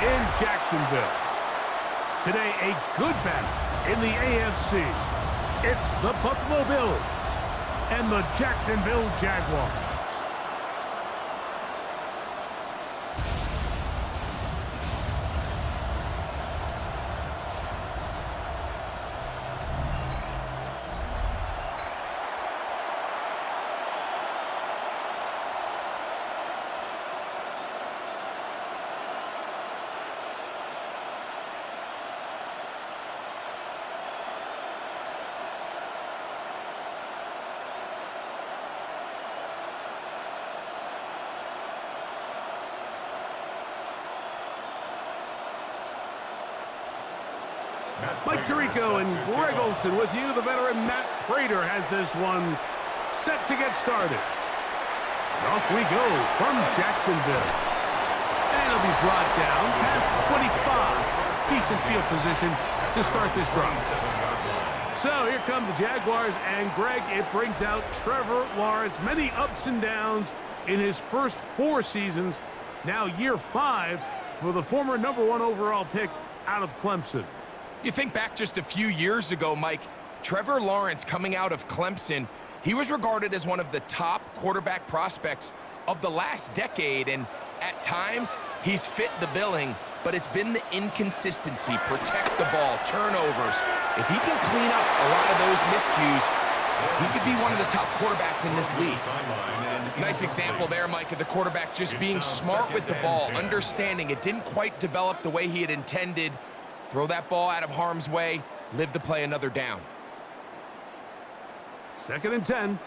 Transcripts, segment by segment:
in Jacksonville. Today, a good battle in the AFC. It's the Buffalo Bills and the Jacksonville Jaguars. Mike Tirico and Greg Olson with you. The veteran Matt Prater has this one set to get started. Off we go from Jacksonville. And it'll be brought down past the 25. Decent field position to start this drive. So here come the Jaguars, and Greg, it brings out Trevor Lawrence. Many ups and downs in his first 4 seasons. Now year 5 for the former #1 overall pick out of Clemson. You think back just a few years ago, Mike, Trevor Lawrence coming out of Clemson, he was regarded as one of the top quarterback prospects of the last decade, and at times he's fit the billing, but it's been the inconsistency, protect the ball, turnovers. If he can clean up a lot of those miscues, he could be one of the top quarterbacks in this league. Nice example there, Mike, of the quarterback just being smart with the ball, understanding it didn't quite develop the way he had intended. Throw that ball out of harm's way, live to play another down. 2nd and 10.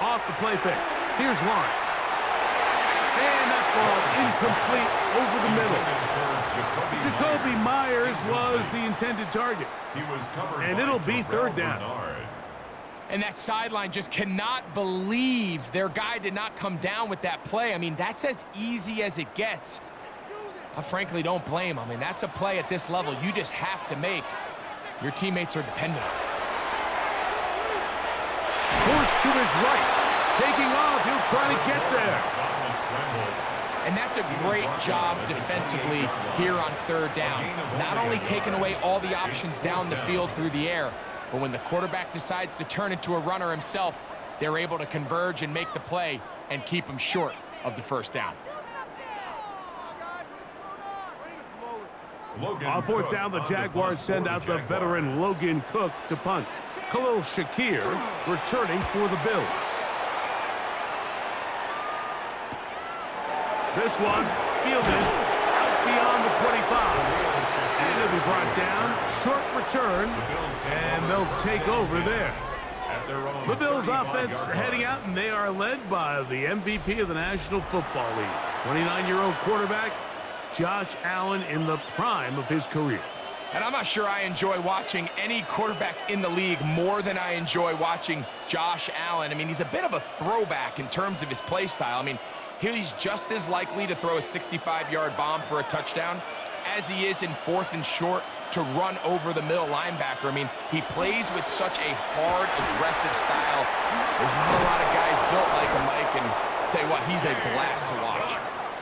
Off the play fake. Here's Lawrence. And that ball incomplete over the middle. Jacoby Myers was the intended target. And it'll be 3rd down. And that sideline just cannot believe their guy did not come down with that play. I mean, that's as easy as it gets. I frankly don't blame him. I mean, that's a play at this level you just have to make. Your teammates are dependent on it. Forced to his right. Taking off, he'll try to get there. And that's a great job defensively here on 3rd down. Not only taking away all the options down the field through the air, but when the quarterback decides to turn into a runner himself, they're able to converge and make the play and keep him short of the 1st down. On 4th down, the Jaguars send out the veteran Logan Cook to punt. Khalil Shakir returning for the Bills. This one fielded out beyond the 25. And it'll be brought down. Short return. And they'll take over there. The Bills offense heading out, and they are led by the MVP of the National Football League. 29-year-old quarterback Josh Allen in the prime of his career. And I'm not sure I enjoy watching any quarterback in the league more than I enjoy watching Josh Allen. I mean, he's a bit of a throwback in terms of his play style. I mean, he's just as likely to throw a 65-yard bomb for a touchdown as he is in 4th and short to run over the middle linebacker. I mean, he plays with such a hard, aggressive style. There's not a lot of guys built like him, Mike, and I'll tell you what, he's a blast to watch.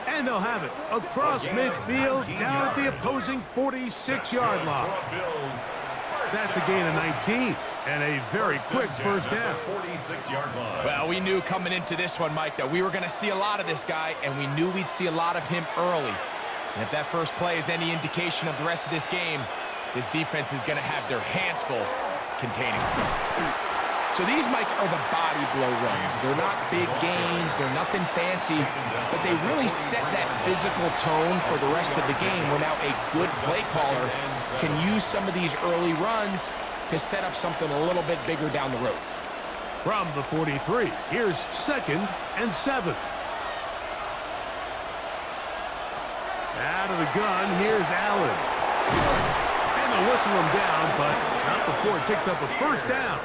And they'll have it across midfield, down at the opposing 46-yard line. That's a gain of 19 and a very quick 1st down. Well, we knew coming into this one, Mike, that we were going to see a lot of this guy, and we knew we'd see a lot of him early. And if that first play is any indication of the rest of this game, this defense is going to have their hands full containing him. So these, Mike, are the body blow runs. They're not big gains, they're nothing fancy, but they really set that physical tone for the rest of the game where now a good play caller can use some of these early runs to set up something a little bit bigger down the road. From the 43, here's 2nd and 7. Out of the gun, here's Allen. And they'll whistle him down, but not before it picks up a 1st down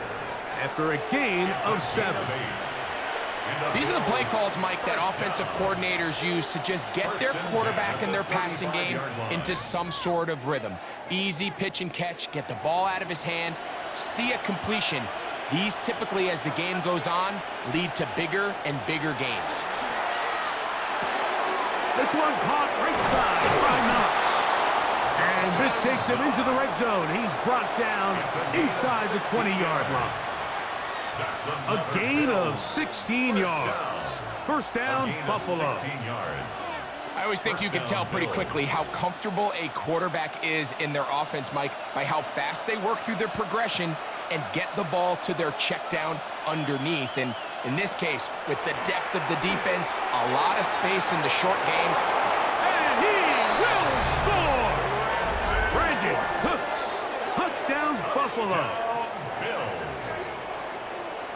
after a gain of 7. These are the play calls, Mike, that offensive coordinators use to just get their quarterback and their passing game into some sort of rhythm. Easy pitch and catch, get the ball out of his hand, see a completion, These typically, as the game goes on, lead to bigger and bigger gains. This one caught right side by Knox. And this takes him into the red zone. He's brought down inside the 20-yard line. A gain of 16 yards. First down, Buffalo. I always think you can tell pretty quickly how comfortable a quarterback is in their offense, Mike, by how fast they work through their progression and get the ball to their check down underneath. And in this case, with the depth of the defense, a lot of space in the short game. And he will score! Brandon Cooks, touchdown Buffalo.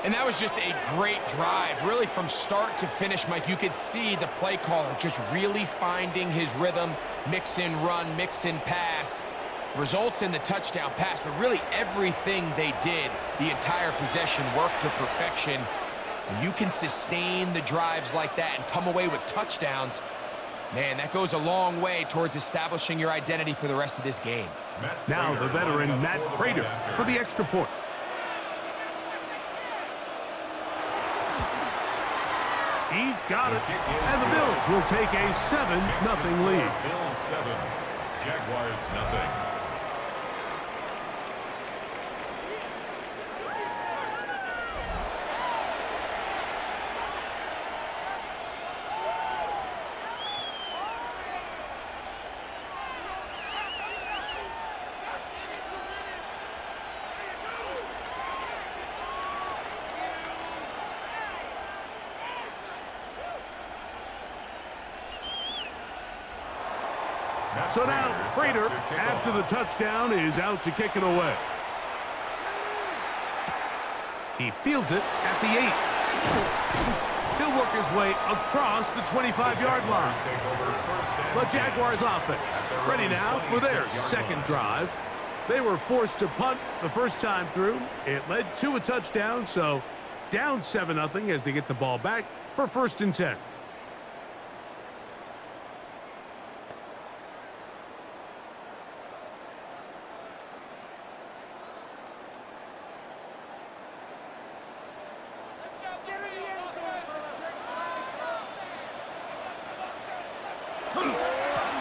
And that was just a great drive, really from start to finish, Mike. You could see the play caller just really finding his rhythm, mix in run, mix in pass. Results in the touchdown pass, but really everything they did, the entire possession worked to perfection. When you can sustain the drives like that and come away with touchdowns, man, that goes a long way towards establishing your identity for the rest of this game. Now the veteran Matt Prater for the extra point. He's got it, and the Bills will take a 7-0 lead. Bills 7, Jaguars nothing. So now, Prater, after the touchdown, is out to kick it away. He fields it at the 8. He'll work his way across the 25-yard line. The Jaguars offense ready now for their second drive. They were forced to punt the first time through. It led to a touchdown, so down 7-0 as they get the ball back for 1st and 10.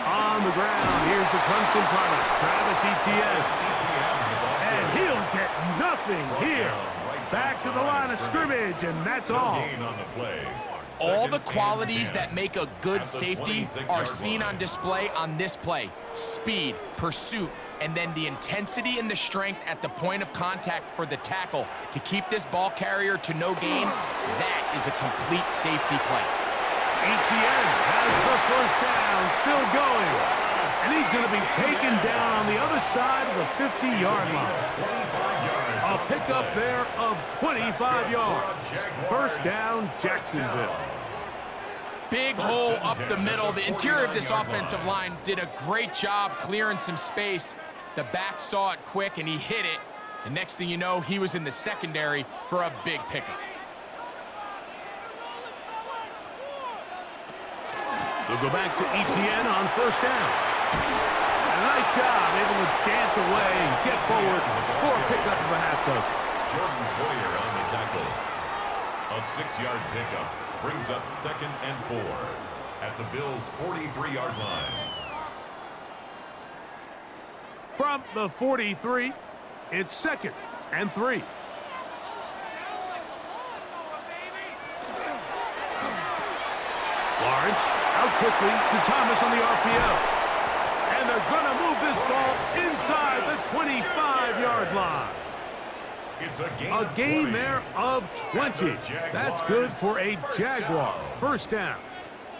On the ground, here's the Clemson punter, Travis Etienne. And he'll get nothing here. Back to the line of scrimmage, and that's all. All the qualities that make a good safety are seen on display on this play. Speed, pursuit, and then the intensity and the strength at the point of contact for the tackle to keep this ball carrier to no gain. That is a complete safety play. Etienne has the first down, still going. And he's going to be taken down on the other side of the 50-yard line. A pickup there of 25 yards. First down, Jacksonville. Big hole up the middle. The interior of this offensive line did a great job clearing some space. The back saw it quick, and he hit it. The next thing you know, he was in the secondary for a big pickup. They'll go back to Etienne on first down. And a nice job, able to dance away and get forward for a pickup of a half dozen. Jordan Boyer on the tackle. A 6-yard pickup brings up 2nd and 4 at the Bills' 43-yard line. From the 43, it's 2nd and 3. Lawrence out quickly to Thomas on the RPO. And they're going to move this ball inside the 25-yard line. It's a gain there of 20. That's good for a Jaguar. First down.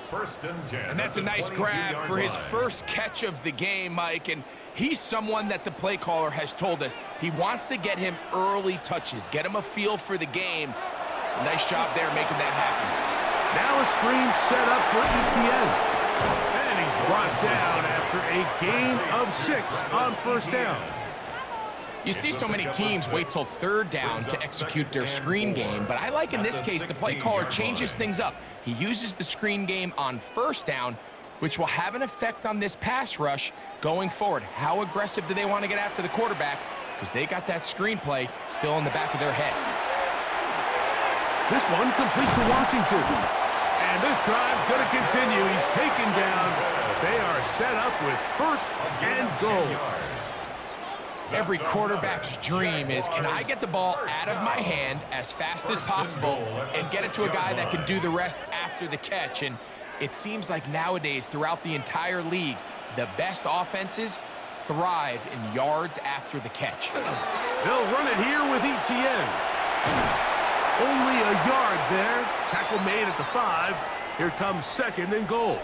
1st and 10. And that's a nice grab for his first catch of the game, Mike. And he's someone that the play caller has told us he wants to get him early touches, get him a feel for the game. Nice job there making that happen. Now a screen set up for Etienne. And he's brought down after a gain of 6 on first down. You see so many teams wait till 3rd down to execute their screen game, but I like in this case the play caller changes things up. He uses the screen game on 1st down, which will have an effect on this pass rush going forward. How aggressive do they want to get after the quarterback? Because they got that screen play still in the back of their head. This one complete to Washington. And this drive's going to continue. He's taken down. They are set up with first and goal. Every quarterback's dream is, can I get the ball out of my hand as fast as possible and get it to a guy that can do the rest after the catch? And it seems like nowadays, throughout the entire league, the best offenses thrive in yards after the catch. They'll run it here with Etienne. Only a yard there. Tackle made at the 5. Here comes second and goal.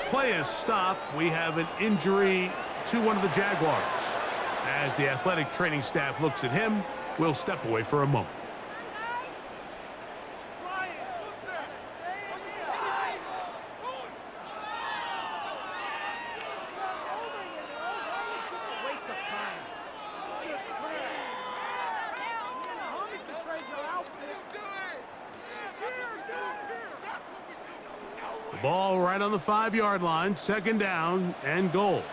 Play is stopped. We have an injury to one of the Jaguars. As the athletic training staff looks at him, we'll step away for a moment. The ball right on the 5-yard line, second down and goal.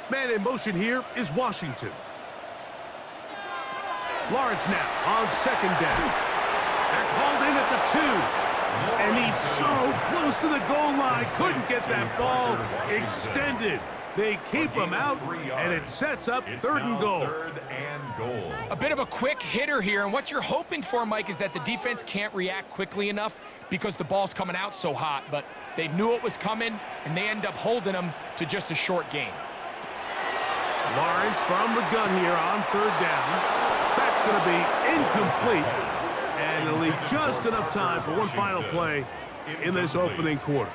Man in motion here is Washington. Lawrence now on second down. They're called in at the 2. And he's so close to the goal line. Couldn't get that ball extended. They keep him out, and it sets up third and goal. A bit of a quick hitter here, and what you're hoping for, Mike, is that the defense can't react quickly enough because the ball's coming out so hot. But they knew it was coming, and they end up holding them to just a short gain. Lawrence from the gun here on third down. That's going to be incomplete. And it'll leave just enough time for one final play in this opening quarter.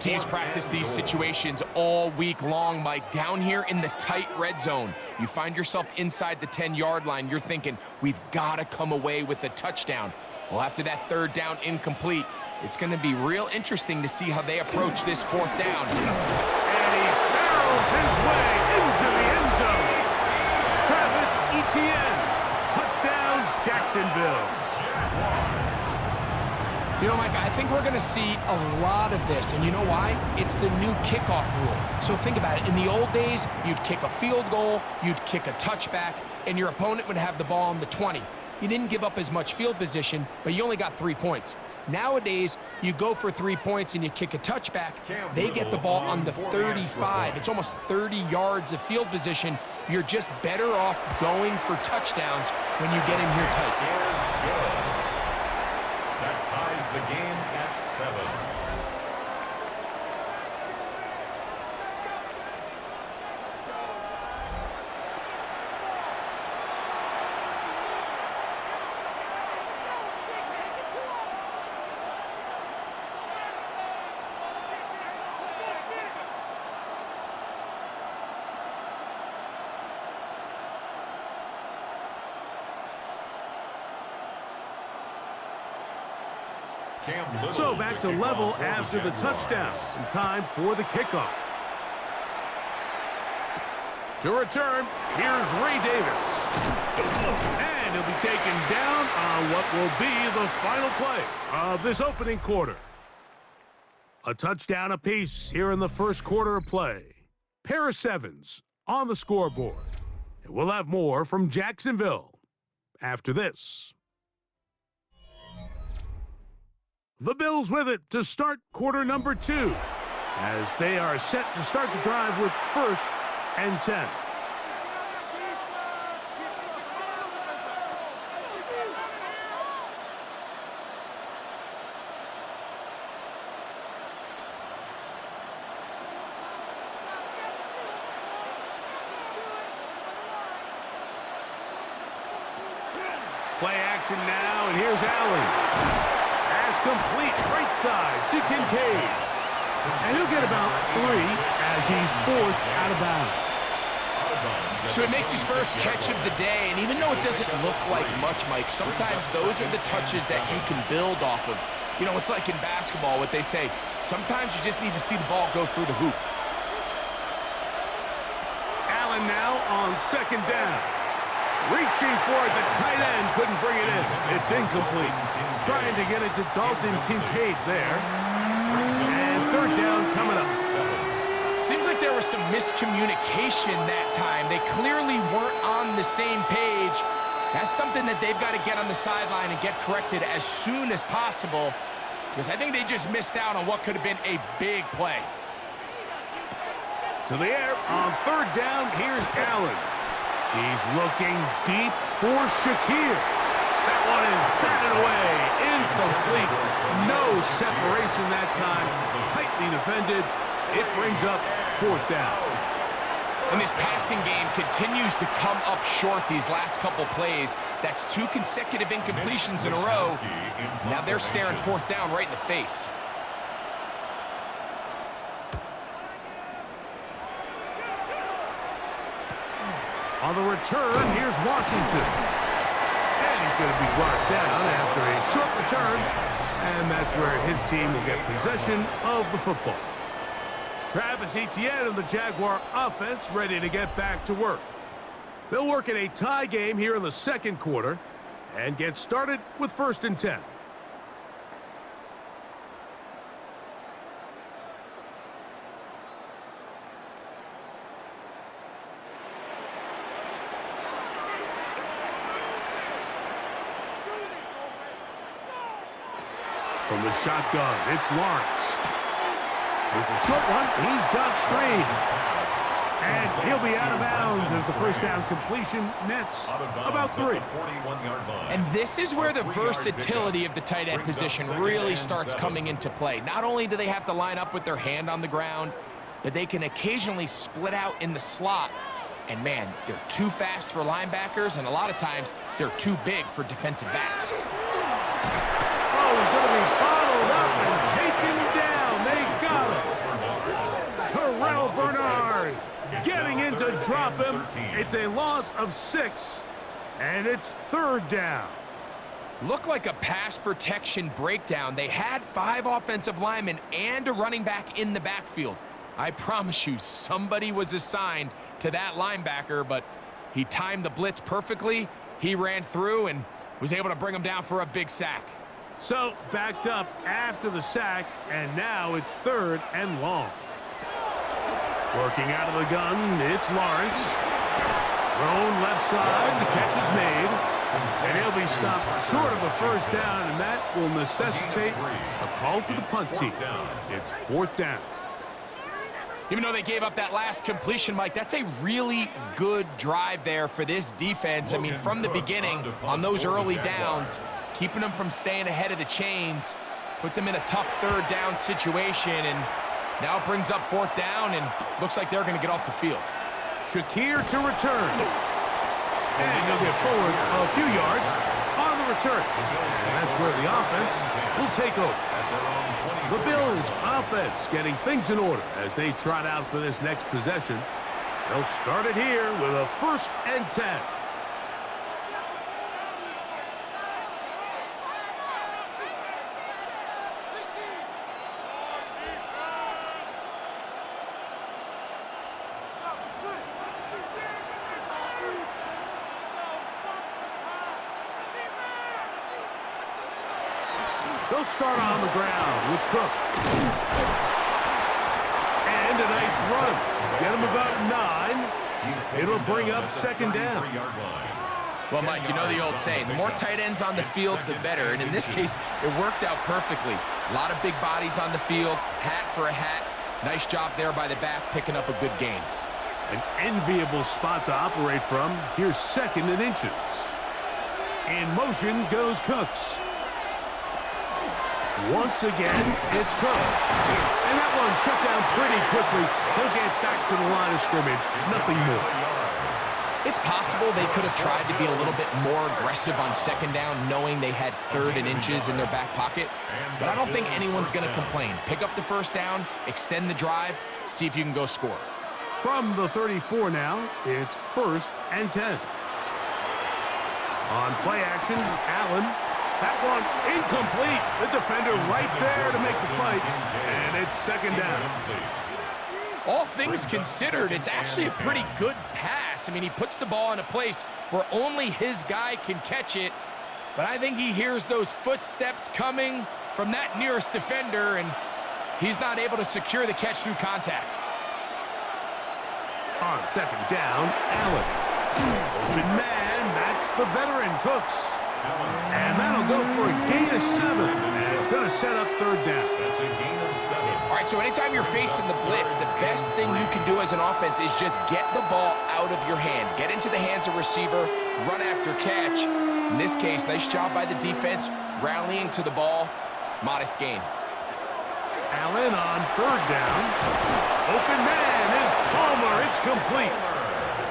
Teams practice these situations all week long, Mike. Down here in the tight red zone, you find yourself inside the 10-yard line. You're thinking, we've got to come away with a touchdown. Well, after that third down incomplete, it's going to be real interesting to see how they approach this fourth down. And he barrels his way into the end zone. Travis Etienne. Touchdowns, Jacksonville. You know, Mike, I think we're going to see a lot of this, and you know why? It's the new kickoff rule. So think about it. In the old days, you'd kick a field goal, you'd kick a touchback, and your opponent would have the ball on the 20. You didn't give up as much field position, but you only got 3 points. Nowadays, you go for 3 points and you kick a touchback, they get the ball on the 35. It's almost 30 yards of field position. You're just better off going for touchdowns when you get in here tight. That ties the game at 7. So back to level after the touchdown. And time for the kickoff. To return, here's Ray Davis. And he'll be taken down on what will be the final play of this opening quarter. A touchdown apiece here in the first quarter of play. Pair of 7s on the scoreboard. And we'll have more from Jacksonville after this. The Bills with it to start quarter number 2 as they are set to start the drive with first and 10. Play action now, and here's Allen. Complete right side to Kincaid. And he'll get about 3 as he's forced out of bounds. So it makes his first catch of the day, and even though it doesn't look like much, Mike, sometimes those are the touches that you can build off of. You know, it's like in basketball, what they say, sometimes you just need to see the ball go through the hoop. Allen now on second down. Reaching for it, the tight end couldn't bring it in. It's incomplete. Trying to get it to Dalton Kincaid there. And third down coming up. Seems like there was some miscommunication that time. They clearly weren't on the same page. That's something that they've got to get on the sideline and get corrected as soon as possible, because I think they just missed out on what could have been a big play. To the air on third down, here's Allen. He's looking deep for Shakir. That one is batted away, incomplete. No separation that time, tightly defended. It brings up fourth down. And this passing game continues to come up short these last couple plays. That's 2 consecutive incompletions in a row. Now they're staring fourth down right in the face. On the return, here's Washington. And he's going to be brought down after a short return. And that's where his team will get possession of the football. Travis Etienne and the Jaguar offense ready to get back to work. They'll work in a tie game here in the second quarter and get started with 1st and 10. From the shotgun, it's Lawrence. There's a short one. He's got screen. And he'll be out of bounds as the first down completion nets about 3. And this is where the versatility of the tight end position really starts coming into play. Not only do they have to line up with their hand on the ground, but they can occasionally split out in the slot. And man, they're too fast for linebackers, and a lot of times they're too big for defensive backs. Oh, he's going to be bottled up and taken down. They got him. Terrell Bernard getting in to drop him. It's a loss of 6, and it's 3rd down. Looked like a pass protection breakdown. They had 5 offensive linemen and a running back in the backfield. I promise you, somebody was assigned to that linebacker, but he timed the blitz perfectly. He ran through and was able to bring him down for a big sack. So, backed up after the sack, and now it's 3rd and long. Working out of the gun, it's Lawrence. Thrown left side, the catch is made. And he'll be stopped short of a first down, and that will necessitate a call to the punt team. It's 4th down. Even though they gave up that last completion, Mike, that's a really good drive there for this defense. I mean, from the beginning, on those early downs, keeping them from staying ahead of the chains, put them in a tough 3rd down situation, and now it brings up 4th down, and looks like they're going to get off the field. Shakir to return. And he'll get forward a few yards on the return. And that's where the offense will take over. The Bills' offense getting things in order as they trot out for this next possession. They'll start it here with a 1st and 10. They'll start on the ground with Cook. And a nice run. Get him about 9. It'll bring up 2nd down. Well, Mike, you know the old saying, the more tight ends on the field, the better. And in this case, it worked out perfectly. A lot of big bodies on the field, hat for a hat. Nice job there by the back, picking up a good gain. An enviable spot to operate from. Here's 2nd and inches. In motion goes Cooks. Once again, it's Cook. And that one shut down pretty quickly. He'll get back to the line of scrimmage. Nothing more. It's possible they could have tried to be a little bit more aggressive on 2nd down, knowing they had 3rd and inches in their back pocket. But I don't think anyone's going to complain. Pick up the 1st down, extend the drive, see if you can go score. From the 34 now, it's 1st and 10. On play action, Allen. That one incomplete. The defender right there to make the fight. And it's 2nd down. All things considered, it's actually a pretty good pass. I mean, he puts the ball in a place where only his guy can catch it. But I think he hears those footsteps coming from that nearest defender, and he's not able to secure the catch through contact. On 2nd down, Allen. Open man, that's the veteran, Cooks. And that'll go for a gain of 7. And it's going to set up third down. That's a gain of 7. All right, so anytime you're facing the blitz, the best thing you can do as an offense is just get the ball out of your hand. Get into the hands of receiver, run after catch. In this case, nice job by the defense, rallying to the ball. Modest gain. Allen on third down. Open man is Palmer. It's complete.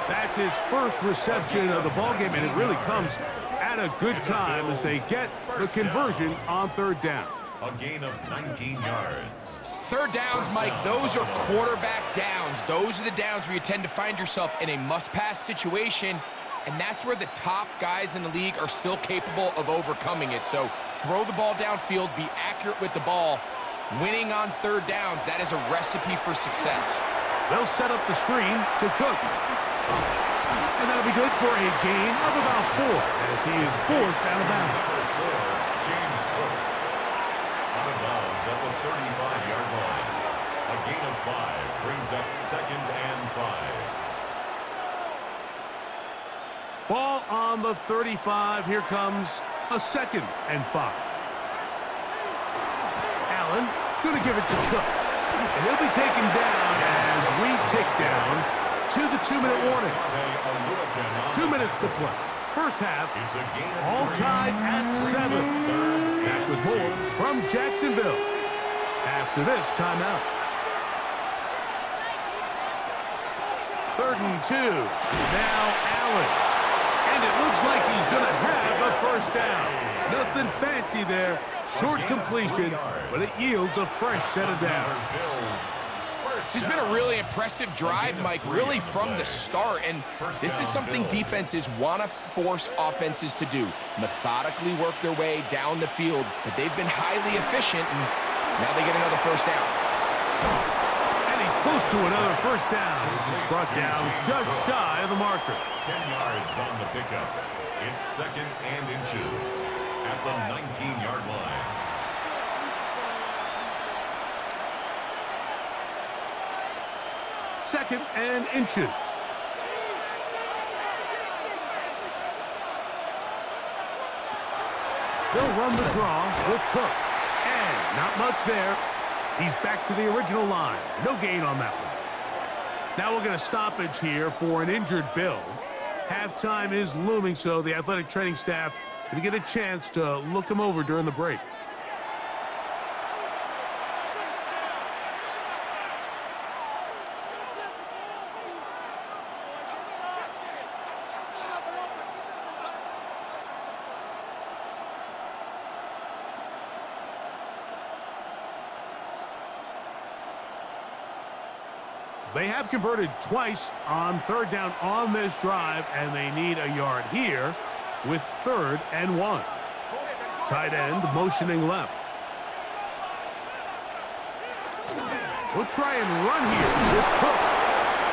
That's his first reception of the ballgame, and it really comes at a good time as they get the conversion on third down. A gain of 19 yards. Third downs, Mike, those are quarterback downs. Those are the downs where you tend to find yourself in a must-pass situation, and that's where the top guys in the league are still capable of overcoming it. So throw the ball downfield, be accurate with the ball. Winning on third downs, that is a recipe for success. They'll set up the screen to Cook. And that'll be good for a gain of about 4 as he is forced out of bounds. James Cook. Out of bounds at the 35-yard line. A gain of 5 brings up 2nd and 5. Ball on the 35. Here comes a 2nd and 5. Allen going to give it to Cook. And he'll be taken down as we tick down to the 2-minute warning. 2 minutes to play. First half, all tied at 7. Back with more from Jacksonville after this timeout. 3rd and 2. Now Allen. And it looks like he's going to have a first down. Nothing fancy there. Short completion, but it yields a fresh set of downs. This has been a really impressive drive, Mike, really from the start. And this is something defenses want to force offenses to do. Methodically work their way down the field, but they've been highly efficient, and now they get another first down. And he's close to another first down. This is brought down just shy of the marker. 10 yards on the pickup. It's 2nd and inches at the 19-yard line. 2nd and inches. They'll run the draw with Cook. And not much there. He's back to the original line. No gain on that one. Now we're going to stoppage here for an injured Bill. Halftime is looming, so the athletic training staff going to get a chance to look him over during the break. They have converted twice on third down on this drive, and they need a yard here with 3rd and 1. Tight end motioning left. We'll try and run here with Cook.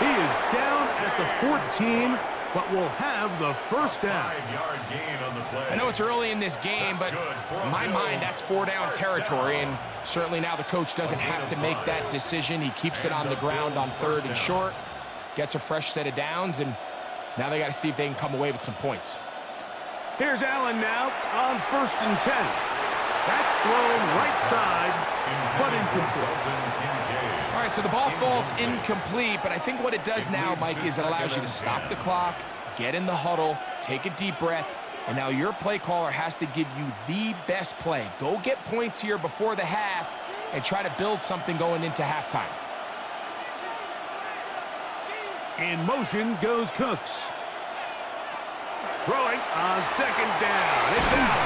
He is down at the 14, but will have the first down. 5-yard gain on the play. I know it's early in this game, but in my mind, that's 4-down territory, and certainly now the coach doesn't have to make that decision. He keeps it on the ground on 3rd and short, gets a fresh set of downs, and now they got to see if they can come away with some points. Here's Allen now on 1st and 10. That's thrown right side, but incomplete. All right, so the ball falls incomplete, but I think what it does now, Mike, is it allows you to stop the clock, get in the huddle, take a deep breath, and now your play caller has to give you the best play. Go get points here before the half and try to build something going into halftime. In motion goes Cooks. Throwing on 2nd down. It's out.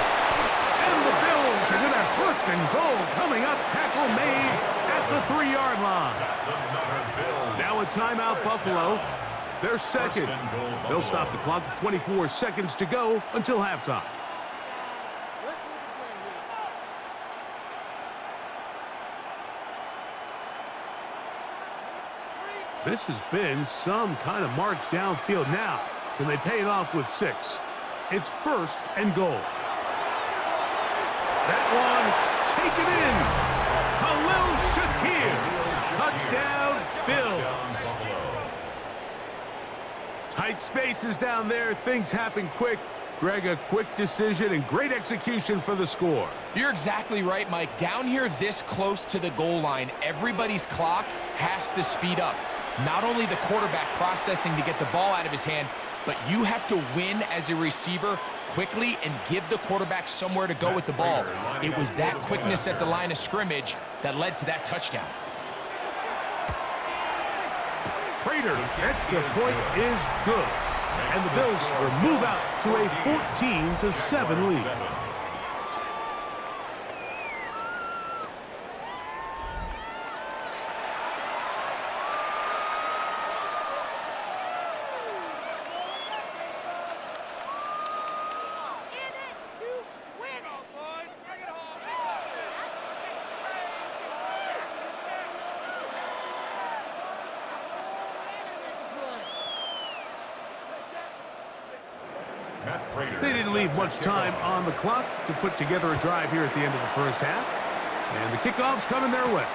And the Bills are going to have 1st and goal coming up. Tackle made at the 3-yard line. Now a timeout, Buffalo. They're 2nd. They'll stop the clock with 24 seconds to go until halftime. This has been some kind of march downfield now. Can they pay it off with 6? It's 1st and goal. That one taken in. Khalil Shakir. Touchdown, Bills. Tight spaces down there. Things happen quick. Greg, a quick decision and great execution for the score. You're exactly right, Mike. Down here this close to the goal line, everybody's clock has to speed up. Not only the quarterback processing to get the ball out of his hand, but you have to win as a receiver quickly and give the quarterback somewhere to go with the ball. It was that quickness at the line of scrimmage that led to that touchdown. Prater, extra point is good. And the Bills will move out to a 14-7 lead. They didn't leave much time on the clock to put together a drive here at the end of the first half. And the kickoff's coming their way.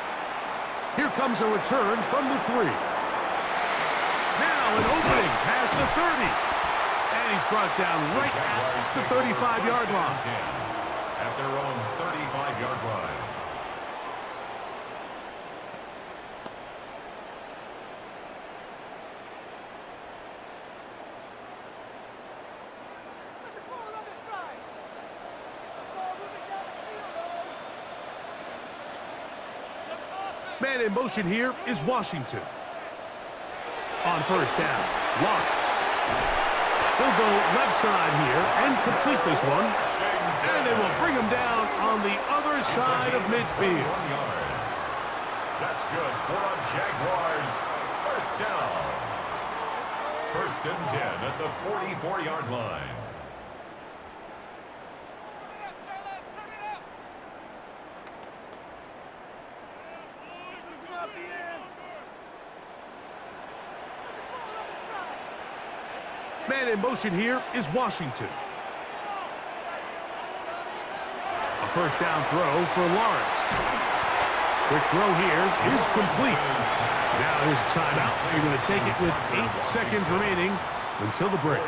Here comes a return from the 3. Now an opening past the 30. And he's brought down right at the 35-yard line. At their own 35-yard line. Man in motion here is Washington. On first down, Lawrence. He'll go left side here and complete this one. And they will bring him down on the other side of midfield. That's good for the Jaguars. First down. First and 10 at the 44-yard line. Man in motion here is Washington. A first down throw for Lawrence. Quick throw here is complete. Now here's a timeout. You're going to take it with 8 seconds remaining until the break.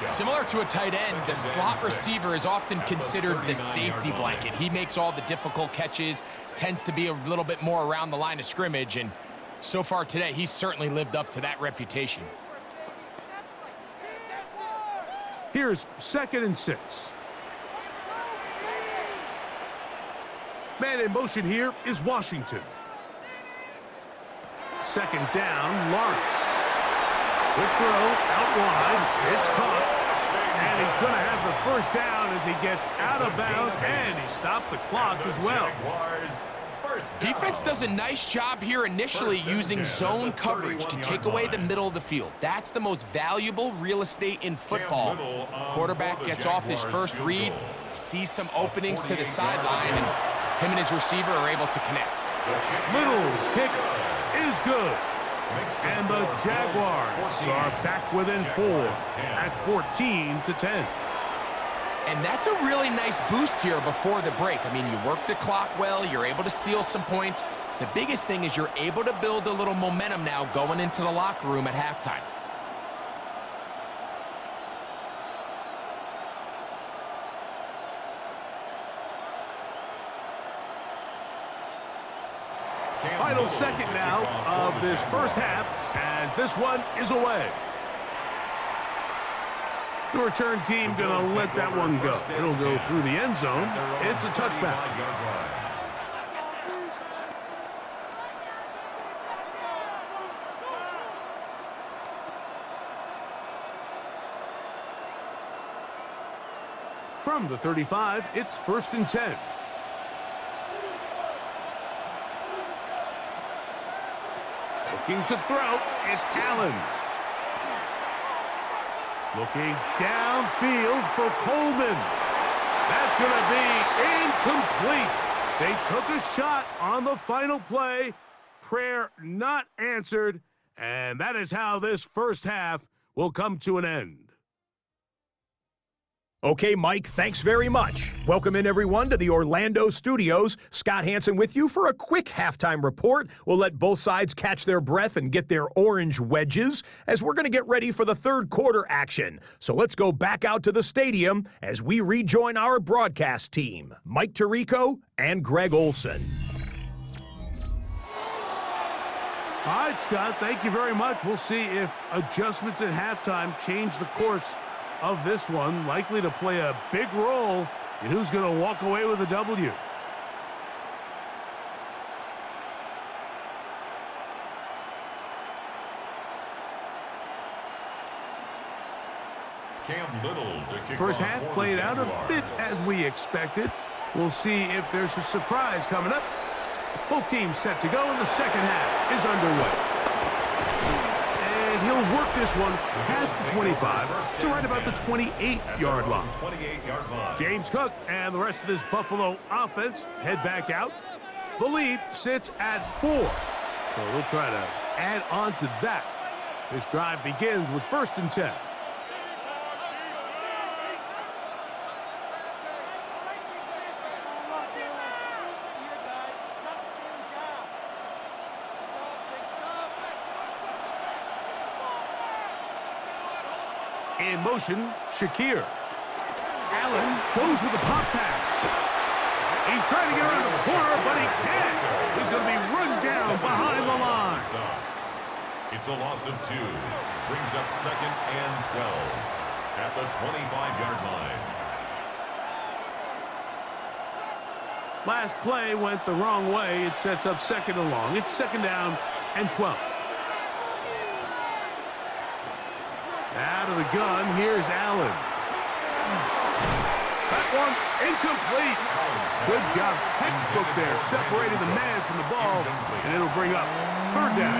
Similar to a tight end, the slot receiver is often considered the safety blanket. He makes all the difficult catches, tends to be a little bit more around the line of scrimmage, and so far today, he's certainly lived up to that reputation. Here's 2nd and 6. Man in motion here is Washington. 2nd down, Lawrence. Quick throw, out wide. It's caught. And he's going to have the first down as he gets out of bounds, and he stopped the clock as well. Defense does a nice job here initially using zone coverage to take away the middle of the field. That's the most valuable real estate in football. Quarterback gets off his first read, sees some openings to the sideline, and him and his receiver are able to connect. Little's kick is good. And the Jaguars are back within 4 at 14-10. And that's a really nice boost here before the break. I mean, you work the clock well, you're able to steal some points. The biggest thing is you're able to build a little momentum now going into the locker room at halftime. Final second now of this first half as this one is away. The return team going to let that one go. It'll go through the end zone. It's a touchback. From the 35, it's 1st and 10. Looking to throw, it's Allen. Looking downfield for Coleman. That's going to be incomplete. They took a shot on the final play. Prayer not answered. And that is how this first half will come to an end. Okay, Mike, thanks very much. Welcome in, everyone, to the Orlando studios. Scott Hansen with you for a quick halftime report. We'll let both sides catch their breath and get their orange wedges as we're going to get ready for the third quarter action. So let's go back out to the stadium as we rejoin our broadcast team, Mike Tirico and Greg Olson. All right, Scott, thank you very much. We'll see if adjustments at halftime change the course of this one, likely to play a big role in who's going to walk away with a W. Cam Little to kick First off half for the played out a Jaguars. bit as we expected. We'll see if there's a surprise coming up. Both teams set to go, and the second half is underway. And he'll work this one past the 25 to right about the 28-yard line. 28-yard line. James Cook and the rest of this Buffalo offense head back out. The lead sits at 4. So we'll try to add on to that. This drive begins with 1st and 10. In motion, Shakir. Allen goes with the pop pass. He's trying to get around the corner, but he can't. He's going to be run down behind the line. It's a loss of 2. Brings up 2nd and 12 at the 25-yard line. Last play went the wrong way. It sets up 2nd and long. It's 2nd down and 12. Out of the gun, here's Allen. That one incomplete. Good job, textbook there, separating the man from the ball, and it'll bring up 3rd down.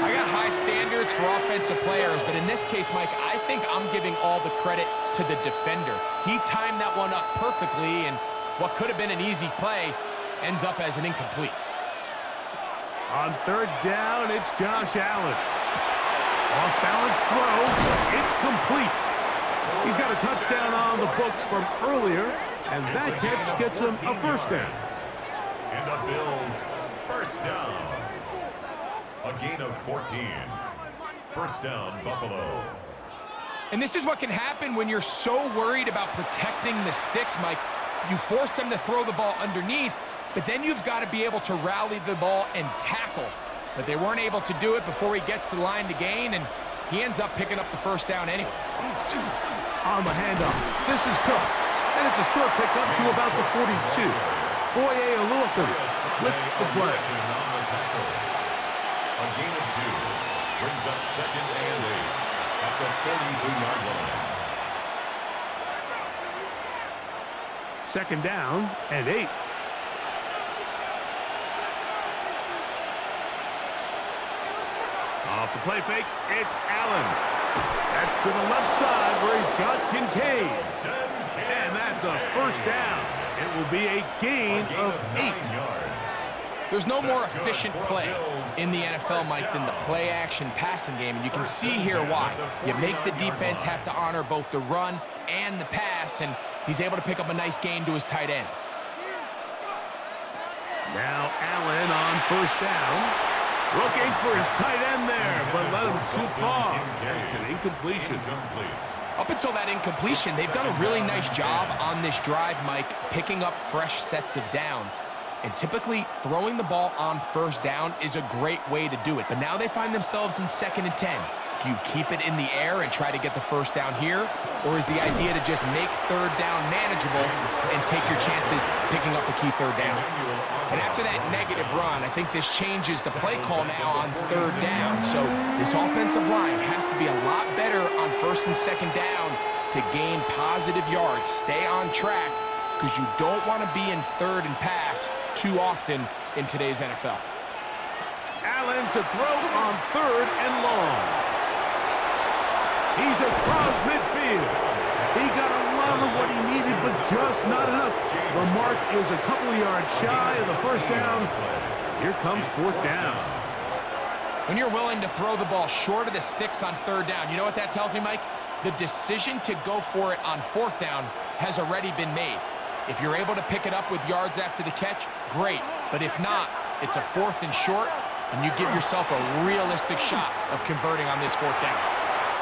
I got high standards for offensive players, but in this case, Mike, I think I'm giving all the credit to the defender. He timed that one up perfectly, and what could have been an easy play ends up as an incomplete. On 3rd down, it's Josh Allen. Off-balance throw. It's complete. He's got a touchdown on the books from earlier, and that catch gets him a 1st down. And the Bills, 1st down. A gain of 14. 1st down, Buffalo. And this is what can happen when you're so worried about protecting the sticks, Mike. You force them to throw the ball underneath, but then you've got to be able to rally the ball and tackle. But they weren't able to do it before he gets to the line to gain, and he ends up picking up the 1st down anyway. On the handoff, this is Cook, and it's a short pickup to about the 42. Foye Oluokun with the play. A gain of 2 brings up 2nd and 8 at the 42-yard line. 2nd down and 8. Off the play fake, it's Allen. That's to the left side where he's got Kincaid. And that's a 1st down. It will be a gain of 8. There's no more efficient play in the NFL, Mike, than the play-action passing game, and you can see here why. You make the defense have to honor both the run and the pass, and he's able to pick up a nice gain to his tight end. Now Allen on 1st down. Looking for his tight end there, but let him too far. It's an incompletion. Up until that incompletion, they've done a really nice job on this drive, Mike, picking up fresh sets of downs. And typically, throwing the ball on 1st down is a great way to do it. But now they find themselves in 2nd and 10. Do you keep it in the air and try to get the 1st down here? Or is the idea to just make 3rd down manageable and take your chances picking up a key 3rd down? And after that negative run, I think this changes the play call now on 3rd down. So this offensive line has to be a lot better on 1st and 2nd down to gain positive yards. Stay on track because you don't want to be in 3rd and pass too often in today's NFL. Allen to throw on 3rd and long. He's across midfield. He got a lot of what he needed, but just not enough. The mark is a couple of yards shy of the 1st down. Here comes 4th down. When you're willing to throw the ball short of the sticks on 3rd down, you know what that tells me, Mike? the decision to go for it on 4th down has already been made. If you're able to pick it up with yards after the catch, great. But if not, it's a 4th and short, and you give yourself a realistic shot of converting on this 4th down.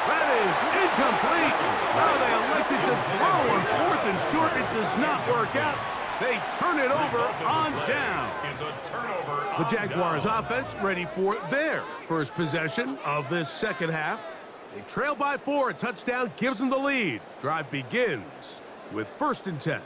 That is incomplete. Now they elected to throw on 4th and short. It does not work out. They turn it over on down. The Jaguars offense ready for their first possession of this second half. They trail by 4. A touchdown gives them the lead. Drive begins with 1st and 10.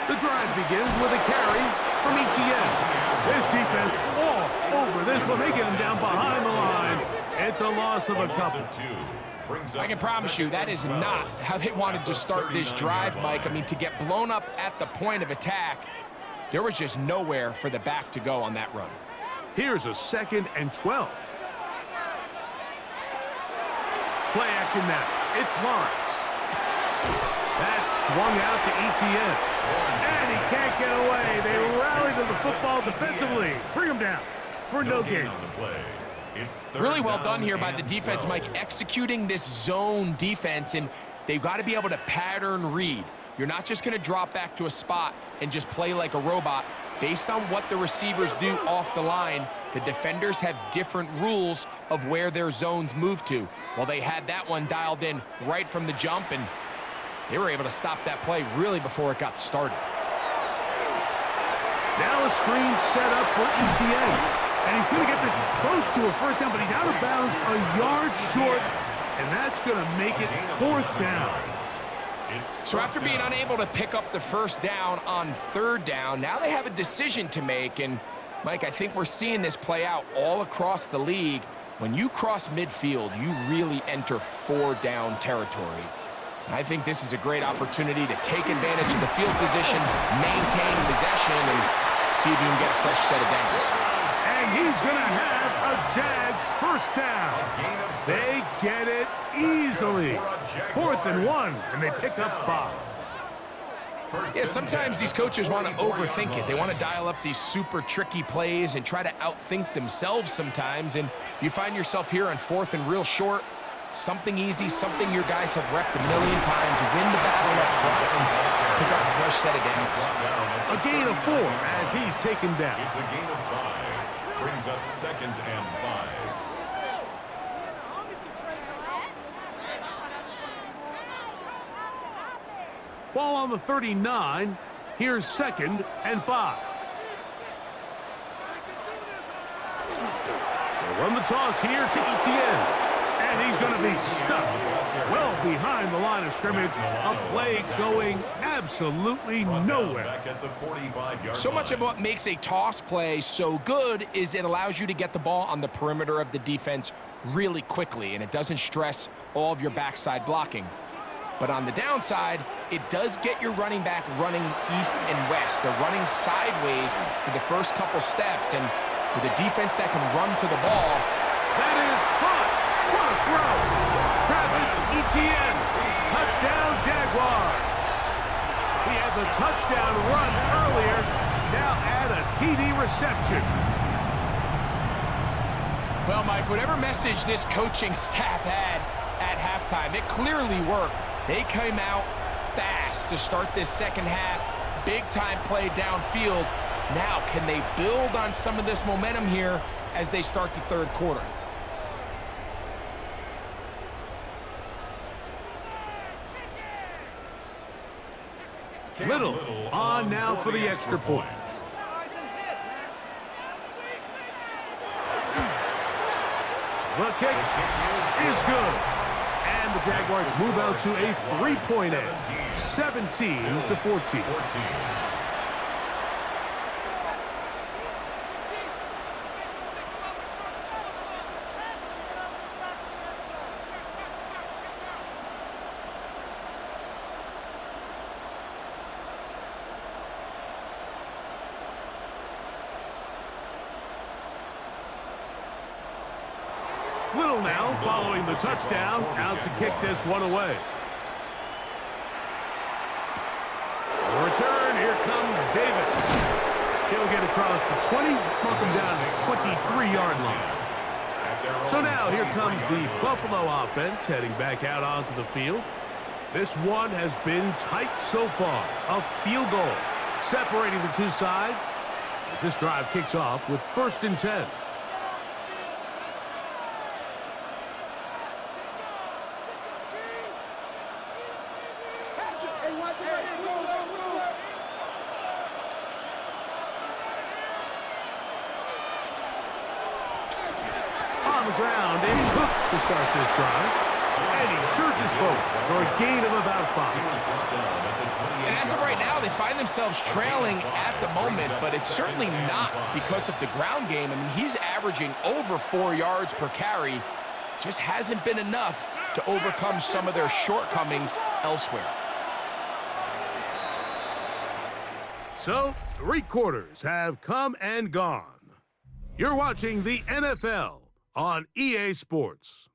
The drive begins with a carry from Etienne. This defense all over this one. They get him down behind the line. It's a loss of a couple. I can promise you that is not how they wanted to start this drive, Mike. I mean, to get blown up at the point of attack, there was just nowhere for the back to go on that run. Here's a 2nd and 12. Play action now. It's Lawrence. That's swung out to Etienne. And he can't get away. They rally to the football defensively. Bring him down for no gain. Really well done here by the defense, Mike, executing this zone defense, and they've got to be able to pattern read. You're not just going to drop back to a spot and just play like a robot. Based on what the receivers do off the line, the defenders have different rules of where their zones move to. Well, they had that one dialed in right from the jump, and they were able to stop that play really before it got started. Now a screen set up for Etienne. And he's going to get this close to a 1st down, but he's out of bounds a yard short. And that's going to make it 4th down. So after being unable to pick up the 1st down on 3rd down, now they have a decision to make. And, Mike, I think we're seeing this play out all across the league. When you cross midfield, you really enter 4-down territory. I think this is a great opportunity to take advantage of the field position, maintain possession, and see if you can get a fresh set of downs. And he's going to have a Jags 1st down. They get it easily. 4th and 1, and they pick up 5. Yeah, sometimes these coaches want to overthink it. They want to dial up these super tricky plays and try to outthink themselves sometimes. And you find yourself here on 4th and real short. Something easy, something your guys have repped a million times. Win the battle up front and pick up a fresh set of downs. A gain of 4 as he's taken down. It's a gain of 5. Brings up 2nd and 5. Ball on the 39. Here's 2nd and 5. They'll run the toss here to Etienne. And he's going to be stuck well behind the line of scrimmage. A play going absolutely nowhere. So much of what makes a toss play so good is it allows you to get the ball on the perimeter of the defense really quickly, and it doesn't stress all of your backside blocking. But on the downside, it does get your running back running east and west. They're running sideways for the first couple steps, and with a defense that can run to the ball, that is caught. What a throw. Travis Etienne. Touchdown, Jaguars. He had the touchdown run earlier. Now add a TD reception. Well, Mike, whatever message this coaching staff had at halftime, it clearly worked. They came out fast to start this second half. Big-time play downfield. Now, can they build on some of this momentum here as they start the third quarter? Little on now for the extra point. The kick is good. And the Jaguars move out to a 3-point edge, 17-14. Little now following the touchdown, out to kick this one away. The return, here comes Davis. He'll get across the 20, mark him down at the 23-yard line. So now here comes the Buffalo offense heading back out onto the field. This one has been tight so far. A field goal separating the two sides as this drive kicks off with 1st and 10. On the ground, and Cook to start this drive. And he surges forward for a gain of about 5. And as of right now, they find themselves trailing at the moment, but it's certainly not because of the ground game. I mean, he's averaging over 4 yards per carry. Just hasn't been enough to overcome some of their shortcomings elsewhere. So, 3 quarters have come and gone. You're watching the NFL on EA Sports.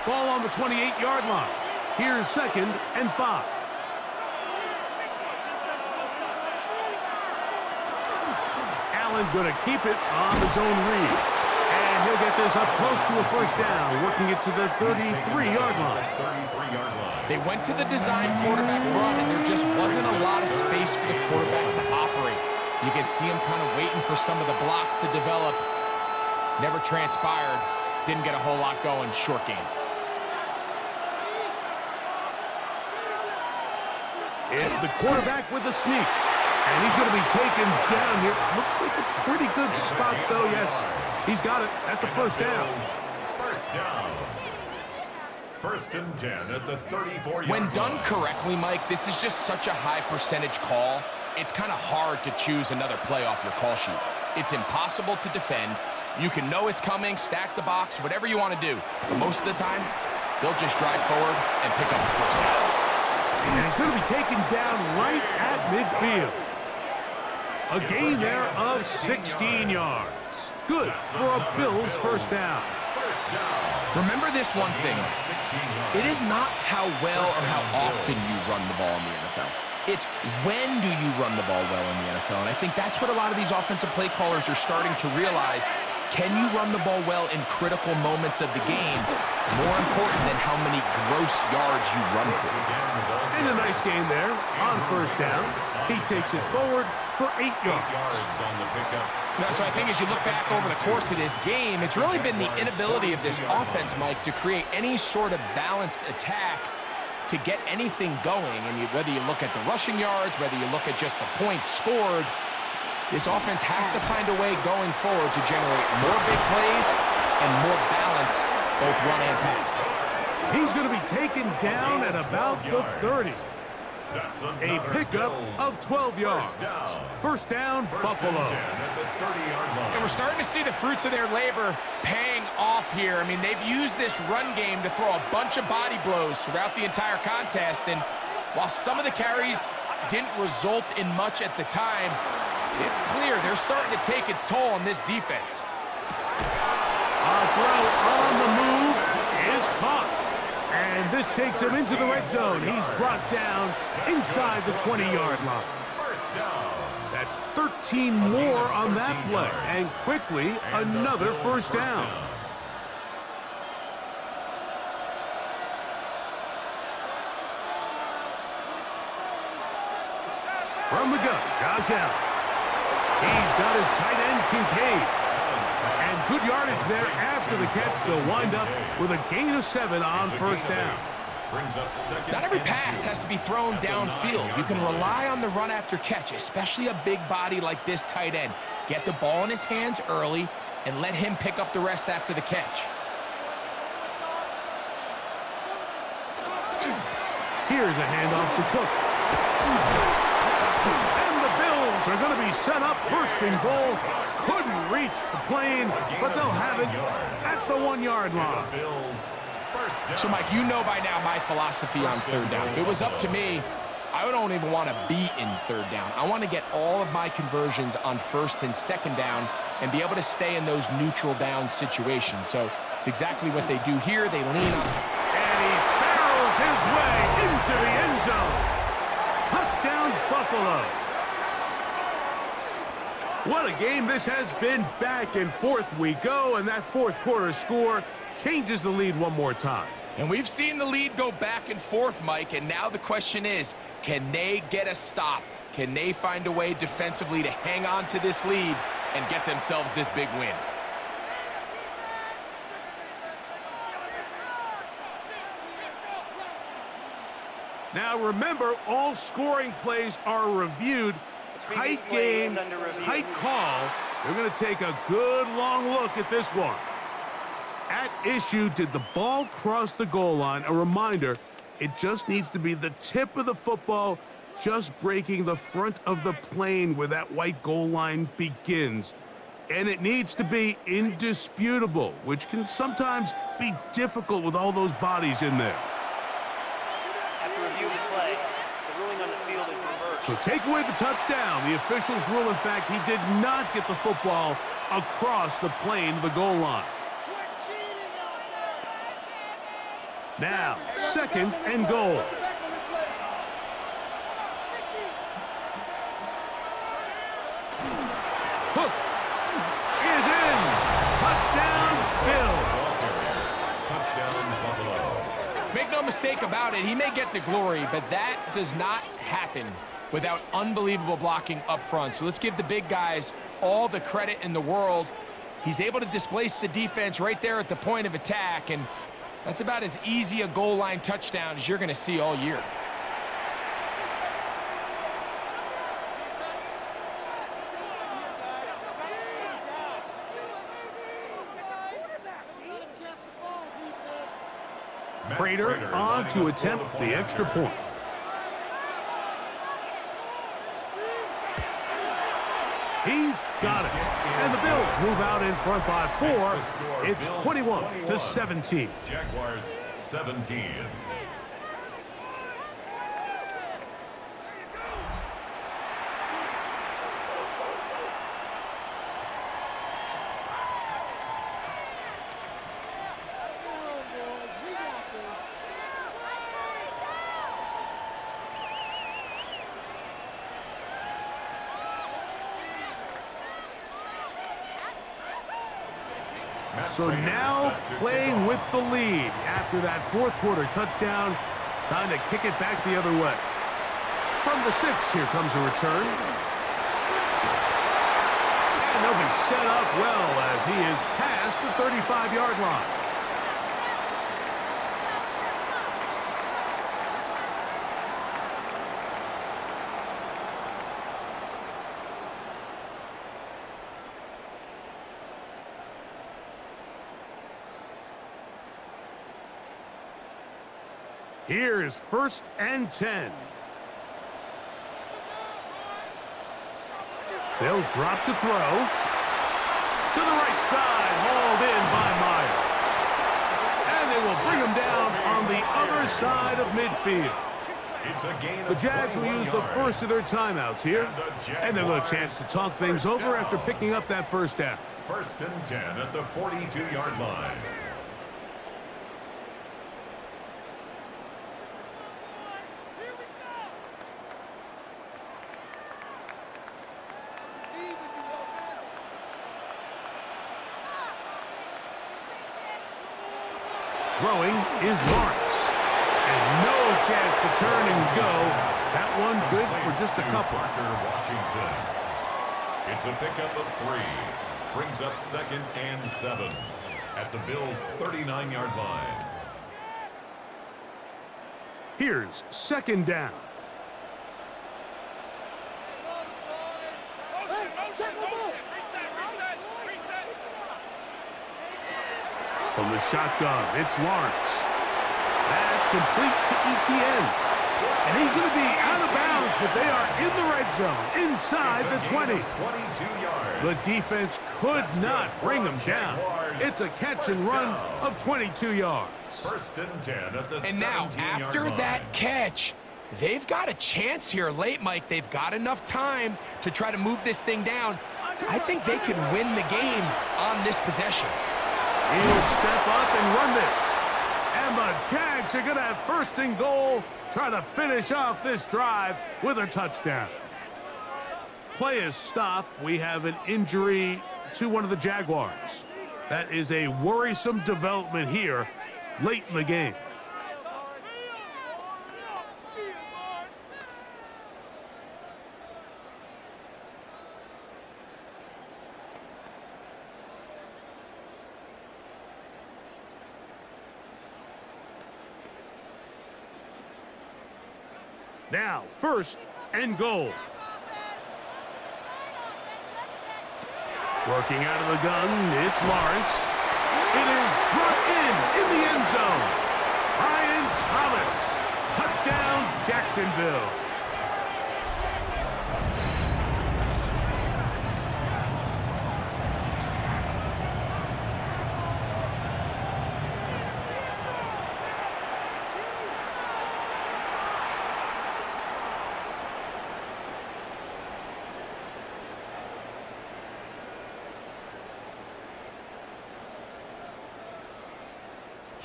Ball on the 28-yard line. Here's 2nd and 5. Allen going to keep it on the zone read. And he'll get this up close to a 1st down, working it to the 33-yard line. They went to the design quarterback run, and there just wasn't a lot of space for the quarterback to operate. You can see him kind of waiting for some of the blocks to develop. Never transpired. Didn't get a whole lot going. Short game. It's the quarterback with the sneak. And he's going to be taken down here. Looks like a pretty good spot, though. Yes, he's got it. That's a 1st down. 1st down. 1st and 10 at the 34-yard line. When done correctly, Mike, this is just such a high percentage call. It's kind of hard to choose another play off your call sheet. It's impossible to defend. You can know it's coming, stack the box, whatever you want to do. But most of the time, they'll just drive forward and pick up the 1st down. And he's going to be taken down right at midfield. A gain there of 16 yards. Good for a Bills 1st down. Remember this one thing. It is not how well or how often you run the ball in the NFL. It's when do you run the ball well in the NFL. And I think that's what a lot of these offensive play callers are starting to realize. Can you run the ball well in critical moments of the game? More important than how many gross yards you run for. And a nice gain there on 1st down. He takes it forward for 8 yards. So I think as you look back over the course of this game, it's really been the inability of this offense, Mike, to create any sort of balanced attack to get anything going. And whether you look at the rushing yards, whether you look at just the points scored, this offense has to find a way going forward to generate more big plays and more balance, both run and pass. He's going to be taken down at about the 30. A pickup of 12 yards. 1st down, Buffalo. And we're starting to see the fruits of their labor paying off here. I mean, they've used this run game to throw a bunch of body blows throughout the entire contest. And while some of the carries didn't result in much at the time, it's clear they're starting to take its toll on this defense. A throw on the move is caught. And this takes him into the red zone. He's brought down inside the 20-yard line. 1st down. That's 13 more on that play. And quickly, another 1st down. From the gun, Josh Allen. He's got his tight end, Kincaid. And good yardage there after the catch. They'll wind up with a gain of 7 on 1st down. Not every pass has to be thrown downfield. You can rely on the run after catch, especially a big body like this tight end. Get the ball in his hands early and let him pick up the rest after the catch. Here's a handoff to Cook. And the Bills are going to be set up 1st and goal. Couldn't reach the plane, but they'll have it at the 1-yard line. First down. So, Mike, you know by now my philosophy on third down. If it was up to me, I don't even want to be in third down. I want to get all of my conversions on first and second down and be able to stay in those neutral down situations. So it's exactly what they do here. They lean up. And he barrels his way into the end zone. Touchdown, Buffalo. What a game this has been. Back and forth we go, and that fourth quarter score changes the lead one more time. And we've seen the lead go back and forth, Mike, and now the question is, can they get a stop? Can they find a way defensively to hang on to this lead and get themselves this big win? Now remember, all scoring plays are reviewed. Tight game, tight call. They're going to take a good long look at this one. At issue, did the ball cross the goal line? A reminder, it just needs to be the tip of the football just breaking the front of the plane where that white goal line begins. And it needs to be indisputable, which can sometimes be difficult with all those bodies in there. After reviewing the play, the ruling on the field is reversed. So take away the touchdown. The officials rule, in fact, he did not get the football across the plane to the goal line. Now, second and goal. Hook is in. Touchdown, Bill. Touchdown, Buffalo. Make no mistake about it, he may get the glory, but that does not happen without unbelievable blocking up front. So let's give the big guys all the credit in the world. He's able to displace the defense right there at the point of attack, and that's about as easy a goal line touchdown as you're going to see all year. Prater on to attempt the extra point. He's got it. And the Bills move out in front by 4. It's 21-17. Jaguars 17. So now playing with the lead after that fourth quarter touchdown. Time to kick it back the other way. From the 6, here comes a return. And they'll be set up well as he is past the 35-yard line. Here's 1st and 10. They'll drop to throw. To the right side, hauled in by Myers. And they will bring him down on the other side of midfield. It's a gain The of Jags will 21 use the yards. first of their timeouts here. And they'll have a chance to talk things over after picking up that first down. 1st and 10 at the 42-yard line. Throwing is Lawrence. And no chance to turn and go. That one good for just a couple. Parker, Washington. It's a pickup of 3. Brings up 2nd and 7 at the Bills' 39-yard line. Here's 2nd down. From the shotgun, it's Lawrence. That's complete to ETN. And he's going to be out of bounds, but they are in the red zone, inside the 20. 22 yards. The defense could not bring him down. It's a catch and run of 22 yards. First and 10 at the 17-yard line. And now, after that catch, they've got a chance here late, Mike. They've got enough time to try to move this thing down. I think they could win the game on this possession. He'll step up and run this. And the Jags are going to have first and goal, try to finish off this drive with a touchdown. Play is stopped. We have an injury to one of the Jaguars. That is a worrisome development here late in the game. Now, first and goal. Working out of the gun, it's Lawrence. It is brought in the end zone. Brian Thomas. Touchdown, Jacksonville.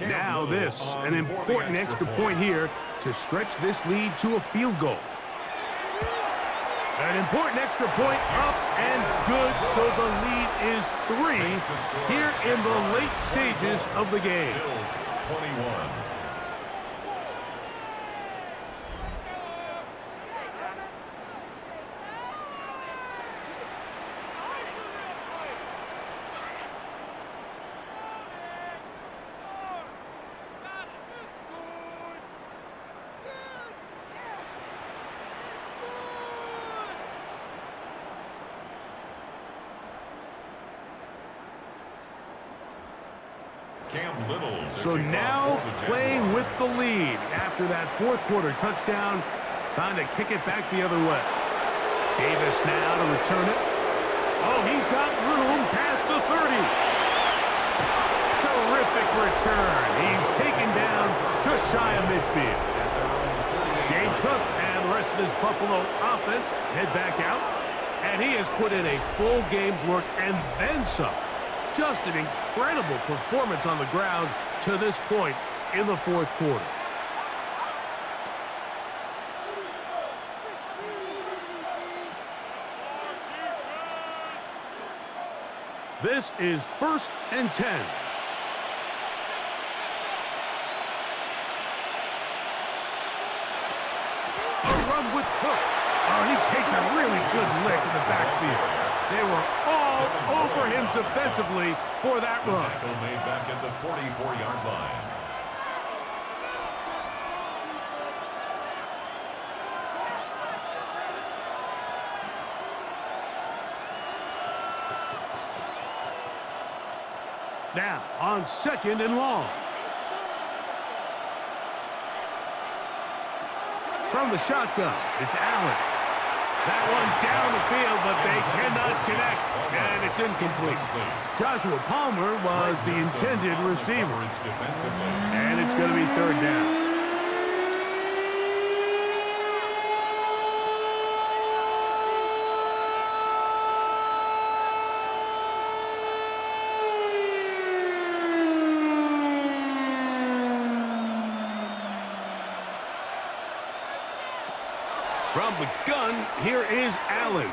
Now this, an important extra point here to stretch this lead to a field goal. An important extra point up and good, so the lead is 3 here in the late stages of the game. Bills 21. So now playing with the lead after that fourth quarter touchdown. Time to kick it back the other way. Davis now to return it. Oh, he's got room past the 30. Terrific return. He's taken down just shy of midfield. James Cook and the rest of this Buffalo offense head back out. And he has put in a full game's work and then some. Just an incredible performance on the ground to this point in the fourth quarter. This is first and 10. A run with Cook. Oh, he takes a really good lick in the backfield. They were all over him defensively for that run. Tackle made back at the 44-yard line. Now, on second and long. From the shotgun, it's Allen. That one down the field, but they cannot connect, and it's incomplete. Joshua Palmer was the intended receiver, and it's going to be third down. From the gun, here is Allen.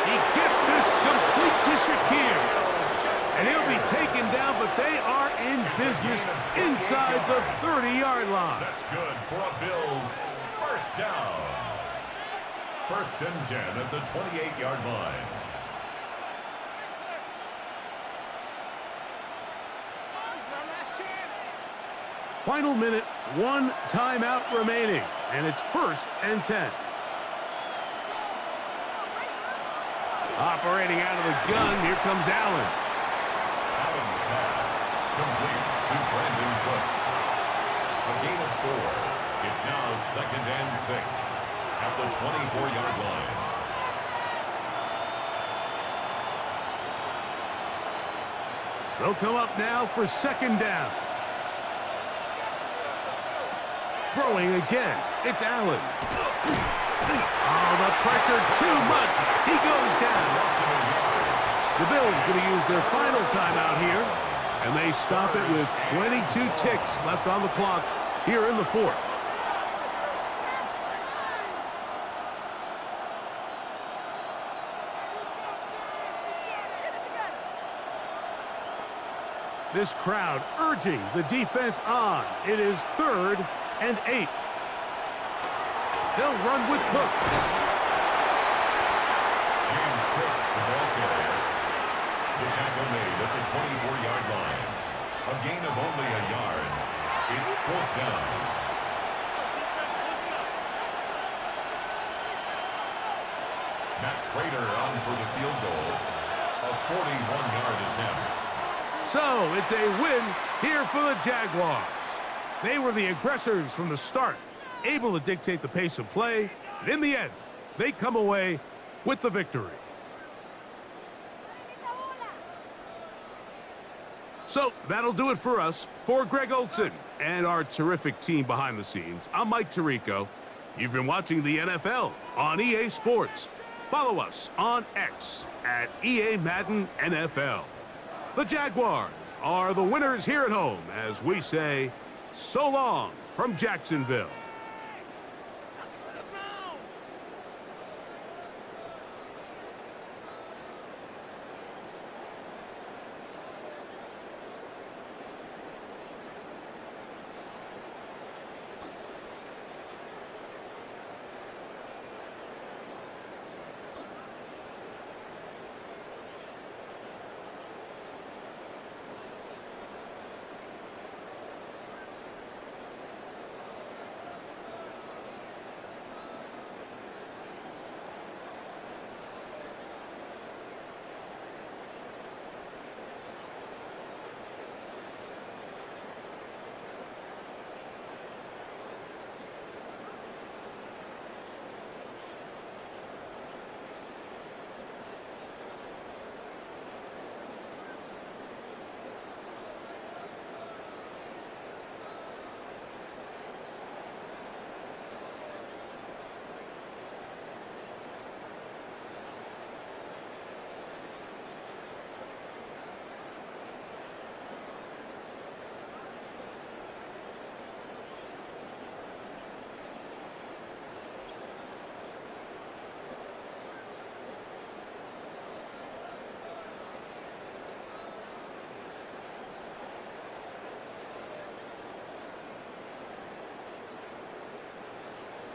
He gets this complete to Shakir. And he'll be taken down, but they are in business inside the 30-yard line. That's good for a Bills first down. First and 10 at the 28-yard line. Final minute, 1 timeout remaining, and it's first and 10. Operating out of the gun, here comes Allen. Allen's pass complete to Brandon Cook. 4. It's now 2nd and 6 at the 24-yard line. They'll come up now for 2nd down. Throwing again. It's Allen. Oh, the pressure too much. He goes down. The Bills going to use their final timeout here, and they stop it with 22 ticks left on the clock here in the 4th. This crowd urging the defense on. It is 3rd and 8. They'll run with Cook. James Cook, the ball carrier. The tackle made at the 24-yard line. A gain of only a yard. It's 4th down. Matt Prater on for the field goal. A 41-yard attempt. So it's a win here for the Jaguars. They were the aggressors from the start, able to dictate the pace of play, and in the end, they come away with the victory. So that'll do it for us. For Greg Olson and our terrific team behind the scenes, I'm Mike Tirico. You've been watching the NFL on EA Sports. Follow us on X at EA Madden NFL. The Jaguars are the winners here at home as we say, so long from Jacksonville.